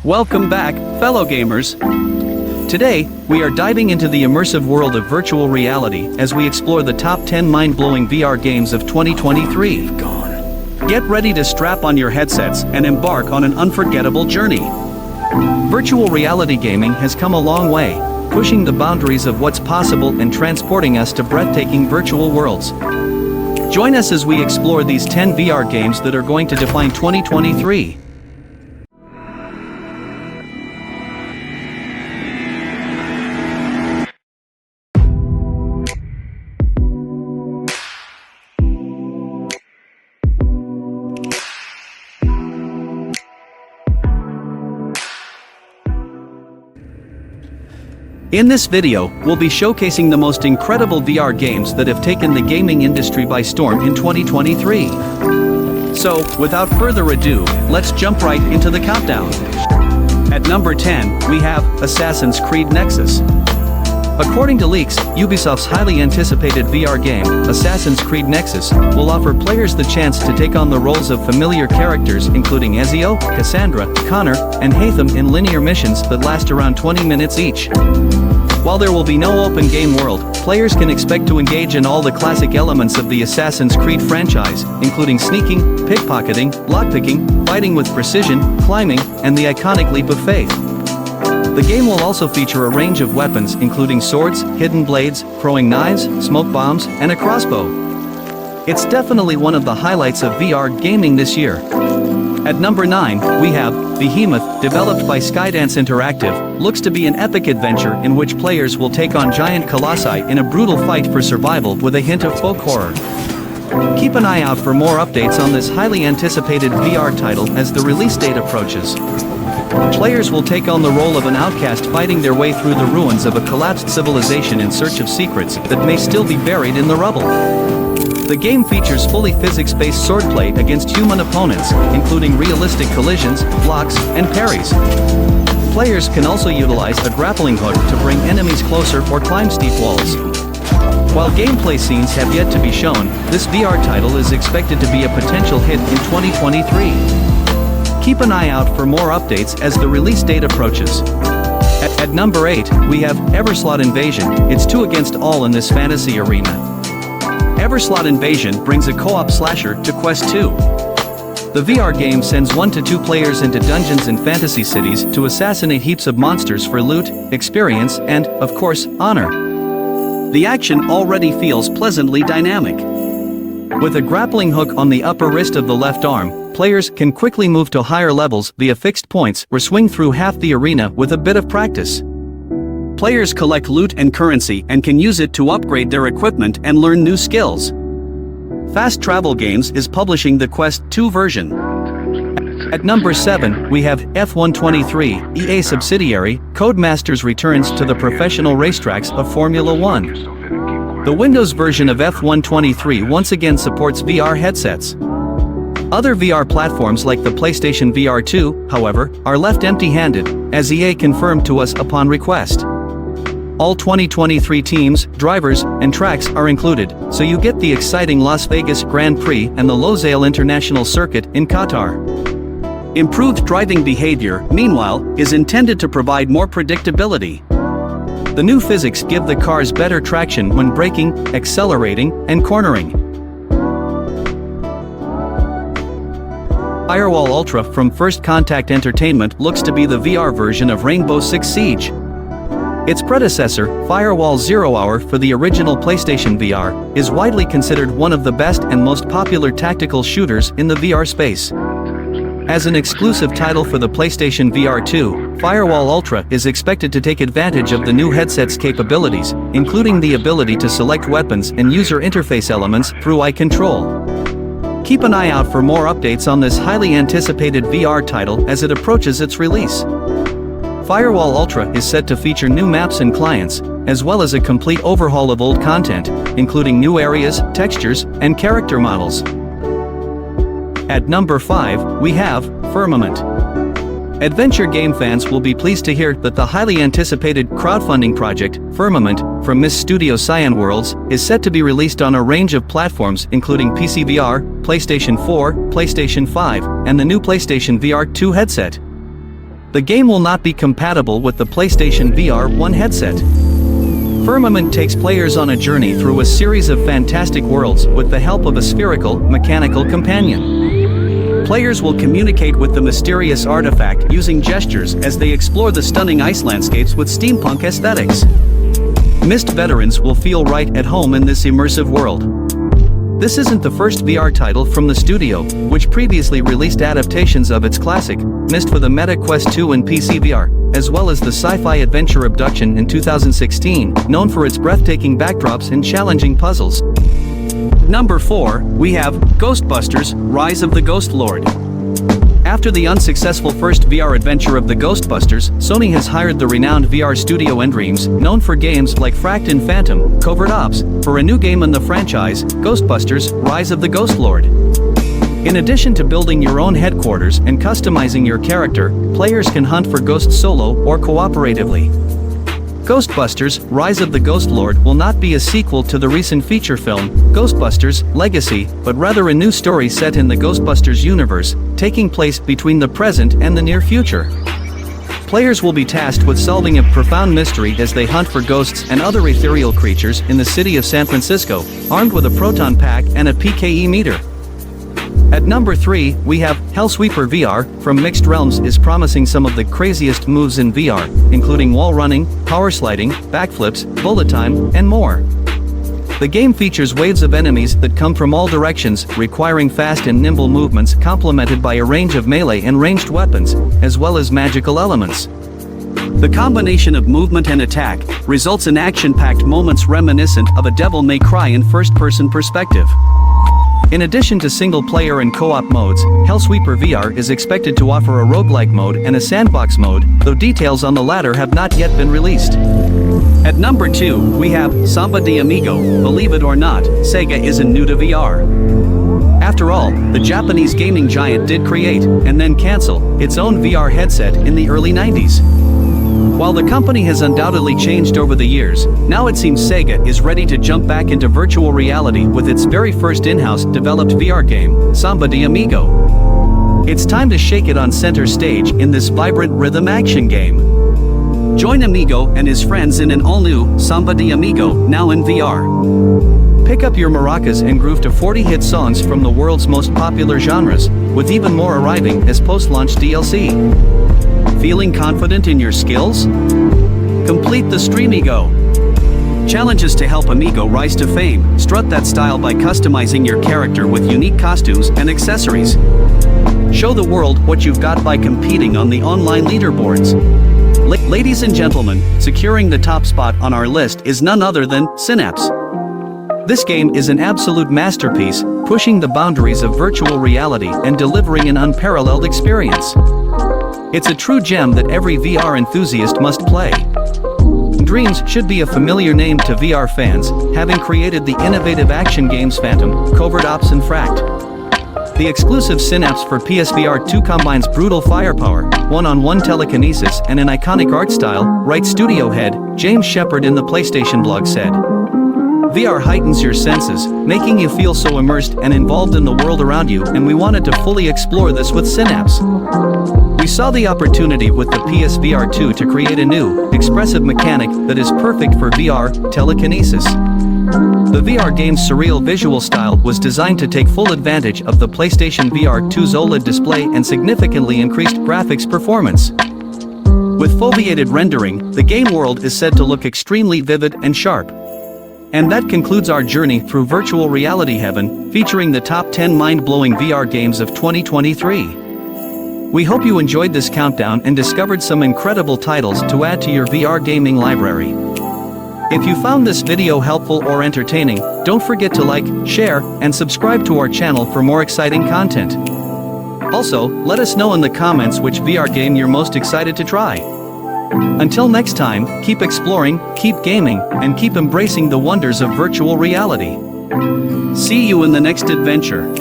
Welcome back, fellow gamers. Today, we are diving into the immersive world of virtual reality as we explore the top 10 mind-blowing VR games of 2023. Get ready to strap on your headsets and embark on an unforgettable journey. Virtual reality gaming has come a long way, pushing the boundaries of what's possible and transporting us to breathtaking virtual worlds. Join us as we explore these 10 VR games that are going to define 2023. In this video, we'll be showcasing the most incredible VR games that have taken the gaming industry by storm in 2023. So, without further ado, let's jump right into the countdown. At number 10, we have Assassin's Creed Nexus. According to leaks, Ubisoft's highly anticipated VR game, Assassin's Creed Nexus, will offer players the chance to take on the roles of familiar characters including Ezio, Cassandra, Connor, and Haytham in linear missions that last around 20 minutes each. While there will be no open game world, players can expect to engage in all the classic elements of the Assassin's Creed franchise, including sneaking, pickpocketing, lockpicking, fighting with precision, climbing, and the iconic leap of faith. The game will also feature a range of weapons including swords, hidden blades, throwing knives, smoke bombs, and a crossbow. It's definitely one of the highlights of VR gaming this year. At number 9, we have Behemoth, developed by Skydance Interactive, looks to be an epic adventure in which players will take on giant colossi in a brutal fight for survival with a hint of folk horror. Keep an eye out for more updates on this highly anticipated VR title as the release date approaches. Players will take on the role of an outcast fighting their way through the ruins of a collapsed civilization in search of secrets that may still be buried in the rubble. The game features fully physics-based swordplay against human opponents, including realistic collisions, blocks, and parries. Players can also utilize a grappling hook to bring enemies closer or climb steep walls. While gameplay scenes have yet to be shown, this VR title is expected to be a potential hit in 2023. Keep an eye out for more updates as the release date approaches. At number 8, we have Everslot Invasion. It's 2 against all in this fantasy arena. Everslot Invasion brings a co-op slasher to Quest 2. The VR game sends 1 to 2 players into dungeons and fantasy cities to assassinate heaps of monsters for loot, experience, and, of course, honor. The action already feels pleasantly dynamic. With a grappling hook on the upper wrist of the left arm, players can quickly move to higher levels via fixed points or swing through half the arena with a bit of practice. Players collect loot and currency and can use it to upgrade their equipment and learn new skills. Fast Travel Games is publishing the Quest 2 version. At number 7, we have F123, EA subsidiary, Codemasters returns to the professional racetracks of Formula 1. The Windows version of F123 once again supports VR headsets. Other VR platforms like the PlayStation VR 2, however, are left empty-handed, as EA confirmed to us upon request. All 2023 teams, drivers, and tracks are included, so you get the exciting Las Vegas Grand Prix and the Losail International Circuit in Qatar. Improved driving behavior, meanwhile, is intended to provide more predictability. The new physics give the cars better traction when braking, accelerating, and cornering. Firewall Ultra from First Contact Entertainment looks to be the VR version of Rainbow Six Siege. Its predecessor, Firewall Zero Hour for the original PlayStation VR, is widely considered one of the best and most popular tactical shooters in the VR space. As an exclusive title for the PlayStation VR 2, Firewall Ultra is expected to take advantage of the new headset's capabilities, including the ability to select weapons and user interface elements through eye control. Keep an eye out for more updates on this highly anticipated VR title as it approaches its release. Firewall Ultra is set to feature new maps and clients, as well as a complete overhaul of old content, including new areas, textures, and character models. At number 5, we have Firmament. Adventure game fans will be pleased to hear that the highly anticipated crowdfunding project, Firmament, from Miss Studio Cyan Worlds, is set to be released on a range of platforms including PC VR, PlayStation 4, PlayStation 5, and the new PlayStation VR 2 headset. The game will not be compatible with the PlayStation VR1 headset. Firmament takes players on a journey through a series of fantastic worlds with the help of a spherical, mechanical companion. Players will communicate with the mysterious artifact using gestures as they explore the stunning ice landscapes with steampunk aesthetics. Myst veterans will feel right at home in this immersive world. This isn't the first VR title from the studio, which previously released adaptations of its classic, Myst for the Meta Quest 2 and PC VR, as well as the sci-fi adventure Abduction in 2016, known for its breathtaking backdrops and challenging puzzles. Number 4, we have Ghostbusters: Rise of the Ghost Lord. After the unsuccessful first VR adventure of the Ghostbusters, Sony has hired the renowned VR studio nDreams, known for games like Fract and Phantom, Covert Ops, for a new game in the franchise, Ghostbusters: Rise of the Ghost Lord. In addition to building your own headquarters and customizing your character, players can hunt for ghosts solo or cooperatively. Ghostbusters: Rise of the Ghost Lord will not be a sequel to the recent feature film, Ghostbusters: Legacy, but rather a new story set in the Ghostbusters universe, taking place between the present and the near future. Players will be tasked with solving a profound mystery as they hunt for ghosts and other ethereal creatures in the city of San Francisco, armed with a proton pack and a PKE meter. At number 3, we have Hellsweeper VR from Mixed Realms is promising some of the craziest moves in VR, including wall running, power sliding, backflips, bullet time, and more. The game features waves of enemies that come from all directions, requiring fast and nimble movements complemented by a range of melee and ranged weapons, as well as magical elements. The combination of movement and attack results in action-packed moments reminiscent of a Devil May Cry in first-person perspective. In addition to single-player and co-op modes, Hellsweeper VR is expected to offer a roguelike mode and a sandbox mode, though details on the latter have not yet been released. At number 2, we have Samba de Amigo. Believe it or not, Sega isn't new to VR. After all, the Japanese gaming giant did create, and then cancel, its own VR headset in the early 90s. While the company has undoubtedly changed over the years, now it seems Sega is ready to jump back into virtual reality with its very first in-house developed VR game, Samba de Amigo. It's time to shake it on center stage in this vibrant rhythm action game. Join Amigo and his friends in an all-new Samba de Amigo, now in VR. Pick up your maracas and groove to 40 hit songs from the world's most popular genres, with even more arriving as post-launch DLC. Feeling confident in your skills? Complete the Streamigo. Challenges to help Amigo rise to fame. Strut that style by customizing your character with unique costumes and accessories. Show the world what you've got by competing on the online leaderboards. Ladies and gentlemen, securing the top spot on our list is none other than Synapse. This game is an absolute masterpiece, pushing the boundaries of virtual reality and delivering an unparalleled experience. It's a true gem that every VR enthusiast must play. Dreams should be a familiar name to VR fans, having created the innovative action games Phantom, Covert Ops and Fract. The exclusive Synapse for PSVR 2 combines brutal firepower, one-on-one telekinesis and an iconic art style, writes studio head, James Shepard in the PlayStation blog said. VR heightens your senses, making you feel so immersed and involved in the world around you, and we wanted to fully explore this with Synapse. We saw the opportunity with the PSVR 2 to create a new, expressive mechanic that is perfect for VR telekinesis. The VR game's surreal visual style was designed to take full advantage of the PlayStation VR 2's OLED display and significantly increased graphics performance. With foveated rendering, the game world is said to look extremely vivid and sharp. And that concludes our journey through virtual reality heaven, featuring the top 10 mind-blowing VR games of 2023. We hope you enjoyed this countdown and discovered some incredible titles to add to your VR gaming library. If you found this video helpful or entertaining, don't forget to like, share, and subscribe to our channel for more exciting content. Also, let us know in the comments which VR game you're most excited to try. Until next time, keep exploring, keep gaming, and keep embracing the wonders of virtual reality. See you in the next adventure.